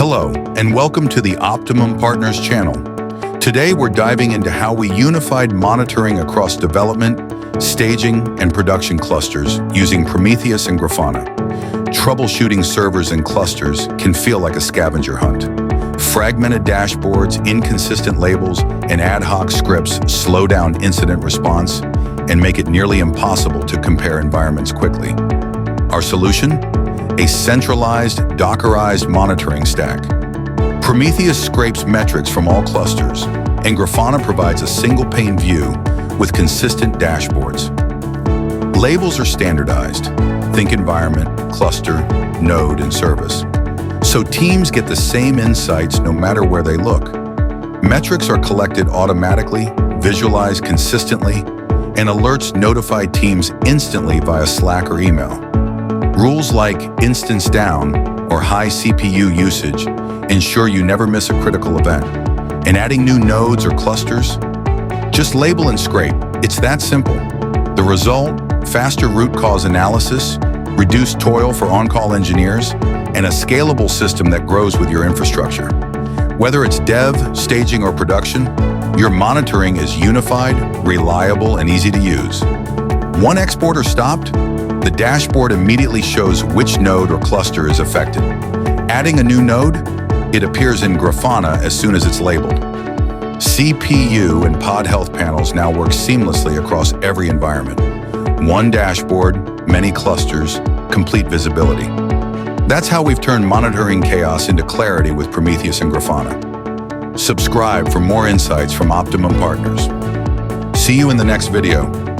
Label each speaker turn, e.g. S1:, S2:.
S1: Hello, and welcome to the Optimum Partners channel. Today, we're diving into how we unified monitoring across development, staging, and production clusters using Prometheus and Grafana. Troubleshooting servers and clusters can feel like a scavenger hunt. Fragmented dashboards, inconsistent labels, and ad hoc scripts slow down incident response and make it nearly impossible to compare environments quickly. Our solution? A centralized, Dockerized monitoring stack. Prometheus scrapes metrics from all clusters, and Grafana provides a single pane view with consistent dashboards. Labels are standardized. Think environment, cluster, node, and service. So teams get the same insights no matter where they look. Metrics are collected automatically, visualized consistently, and alerts notify teams instantly via Slack or email. Rules like instance down or high CPU usage ensure you never miss a critical event. And adding new nodes or clusters? Just label and scrape. It's that simple. The result? Faster root cause analysis, reduced toil for on-call engineers, and a scalable system that grows with your infrastructure. Whether it's dev, staging, or production, your monitoring is unified, reliable, and easy to use. One exporter stopped? The dashboard immediately shows which node or cluster is affected. Adding a new node? It appears in Grafana as soon as it's labeled. CPU and pod health panels now work seamlessly across every environment. One dashboard, many clusters, complete visibility. That's how we've turned monitoring chaos into clarity with Prometheus and Grafana. Subscribe for more insights from Optimum Partners. See you in the next video.